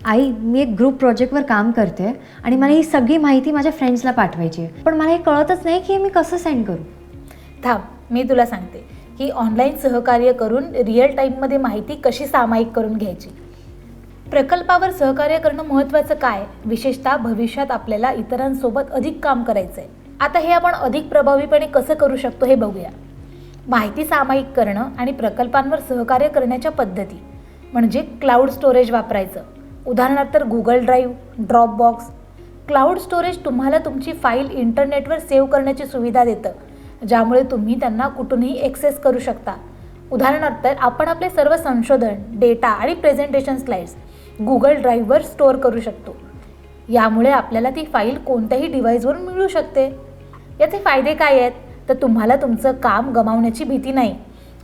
आई, मी एक ग्रुप प्रोजेक्टवर काम करते आणि मला ही सगळी माहिती माझ्या फ्रेंड्सला पाठवायची आहे, पण मला हे कळतच नाही की मी कसं सेंड करू. थांब, मी तुला सांगते की ऑनलाईन सहकार्य करून रिअल टाईममध्ये माहिती कशी सामायिक करून घ्यायची. प्रकल्पावर सहकार्य करणं महत्त्वाचं काय, विशेषतः भविष्यात आपल्याला इतरांसोबत अधिक काम करायचं आहे. आता हे आपण अधिक प्रभावीपणे कसं करू शकतो हे बघूया. माहिती सामायिक करणं आणि प्रकल्पांवर सहकार्य करण्याच्या पद्धती म्हणजे क्लाउड स्टोरेज वापरायचं. उदाहरणार्थ Google drive, Dropbox. Cloud storage तुम्हाला तुमची फाईल इंटरनेटवर सेव्ह करण्याची सुविधा देतं, ज्यामुळे तुम्ही त्यांना कुठूनही ॲक्सेस करू शकता. उदाहरणार्थ आपण आपले सर्व संशोधन, डेटा आणि प्रेझेंटेशन स्लाइड्स गुगल ड्राईव्हवर स्टोअर करू शकतो. यामुळे आपल्याला ती फाईल कोणत्याही डिव्हाइसवरून मिळू शकते. याचे फायदे काय आहेत, तर तुम्हाला तुमचं काम गमावण्याची भीती नाही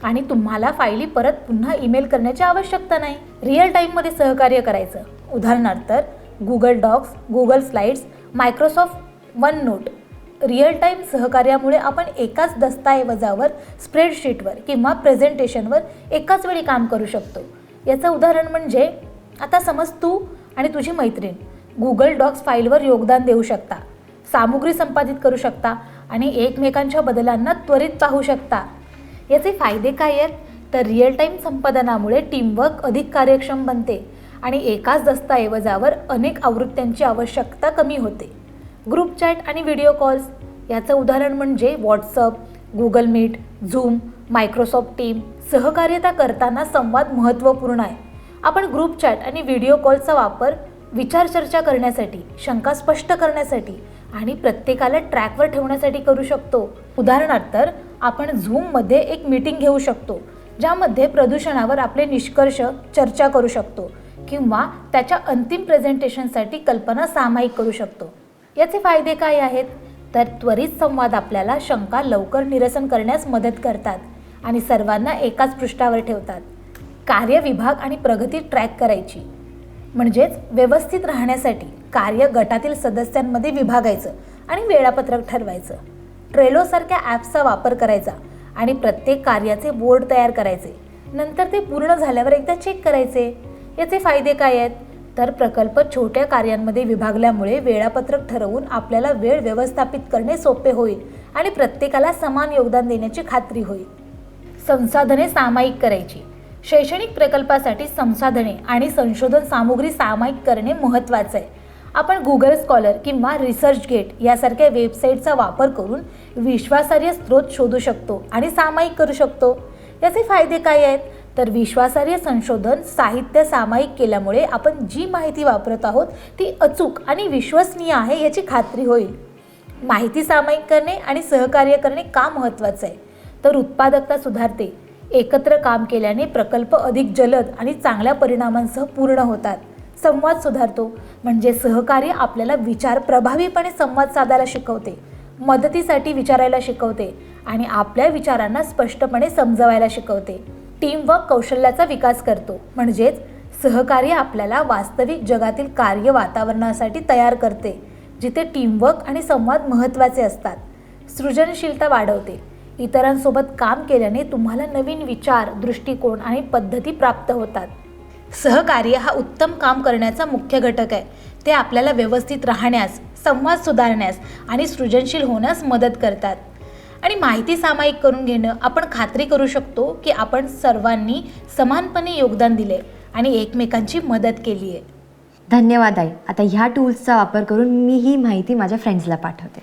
आणि तुम्हाला फाईली परत पुन्हा ईमेल करण्याची आवश्यकता नाही. रिअल टाईममध्ये सहकार्य करायचं. उदाहरणार्थ Google Docs, Google Slides, Microsoft OneNote. Real time सहकार्यामुळे आपण एकाच दस्तऐवजावर, स्प्रेडशीटवर किंवा प्रेझेंटेशनवर एकाच वेळी काम करू शकतो. याचं उदाहरण म्हणजे आता समज तू आणि तुझी मैत्रीण गुगल डॉक्स फाईलवर योगदान देऊ शकता, सामुग्री संपादित करू शकता आणि एकमेकांच्या बदलांना त्वरित पाहू शकता. याचे फायदे काय आहेत, तर रिअल टाईम संपादनामुळे टीमवर्क अधिक कार्यक्षम बनते आणि एकाच दस्तऐवजावर अनेक आवृत्त्यांची आवश्यकता कमी होते. ग्रुप चॅट आणि व्हिडिओ कॉल्स. याचं उदाहरण म्हणजे WhatsApp, Google Meet, Zoom, Microsoft Team. सहकार्यता करताना संवाद महत्त्वपूर्ण आहे. आपण ग्रुप चॅट आणि व्हिडिओ कॉलचा वापर विचार चर्चा करण्यासाठी, शंका स्पष्ट करण्यासाठी आणि प्रत्येकाला ट्रॅकवर ठेवण्यासाठी करू शकतो. उदाहरणार्थ आपण झूममध्ये एक मीटिंग घेऊ शकतो, ज्यामध्ये प्रदूषणावर आपले निष्कर्ष चर्चा करू शकतो किंवा त्याच्या अंतिम प्रेझेंटेशनसाठी कल्पना सामायिक करू शकतो. याचे फायदे काय आहेत, तर त्वरित संवाद आपल्याला शंका लवकर निरसन करण्यास मदत करतात आणि सर्वांना एकाच पृष्ठावर ठेवतात. कार्यविभाग आणि प्रगती ट्रॅक करायची, म्हणजेच व्यवस्थित राहण्यासाठी कार्य गटातील सदस्यांमध्ये विभागायचं आणि वेळापत्रक ठरवायचं. ट्रेलोसारख्या ॲप्सचा वापर करायचा आणि प्रत्येक कार्याचे बोर्ड तयार करायचे. नंतर ते पूर्ण झाल्यावर एकदा चेक करायचे. याचे फायदे काय आहेत, तर प्रकल्प छोट्या कार्यांमध्ये विभागल्यामुळे वेळापत्रक ठरवून आपल्याला वेळ व्यवस्थापित करणे सोपे होईल आणि प्रत्येकाला समान योगदान देण्याची खात्री होईल. संसाधने सामायिक करायची. शैक्षणिक प्रकल्पासाठी संसाधने आणि संशोधन सामुग्री सामायिक करणे महत्त्वाचं आहे. आपण गुगल स्कॉलर किंवा रिसर्चगेट यासारख्या वेबसाईटचा वापर करून विश्वासार्ह स्रोत शोधू शकतो आणि सामायिक करू शकतो. याचे फायदे काय आहेत, तर विश्वासार्ह संशोधन साहित्य सामायिक केल्यामुळे आपण जी माहिती वापरत आहोत ती अचूक आणि विश्वसनीय आहे याची खात्री होईल. माहिती सामायिक करणे आणि सहकार्य करणे का महत्त्वाचं आहे, तर उत्पादकता सुधारते. एकत्र काम केल्याने प्रकल्प अधिक जलद आणि चांगल्या परिणामांसह पूर्ण होतात. संवाद सुधारतो, म्हणजे सहकार्य आपल्याला विचार प्रभावीपणे संवाद साधायला शिकवते, मदतीसाठी विचारायला शिकवते आणि आपल्या विचारांना स्पष्टपणे समजवायला शिकवते. टीमवर्क कौशल्याचा विकास करतो, म्हणजेच सहकार्य आपल्याला वास्तविक जगातील कार्य वातावरणासाठी तयार करते, जिथे टीमवर्क आणि संवाद महत्त्वाचे असतात. सृजनशीलता वाढवते. इतरांसोबत काम केल्याने तुम्हाला नवीन विचार, दृष्टिकोन आणि पद्धती प्राप्त होतात. सहकार्य हा उत्तम काम करण्याचा मुख्य घटक आहे. ते आपल्याला व्यवस्थित राहण्यास, संवाद सुधारण्यास आणि सृजनशील होण्यास मदत करतात. आणि माहिती सामायिक करून घेणं आपण खात्री करू शकतो की आपण सर्वांनी समानपणे योगदान दिले आणि एकमेकांची मदत केली आहे. धन्यवाद आई. आता ह्या टूल्सचा वापर करून मी ही माहिती माझ्या फ्रेंड्सला पाठवते.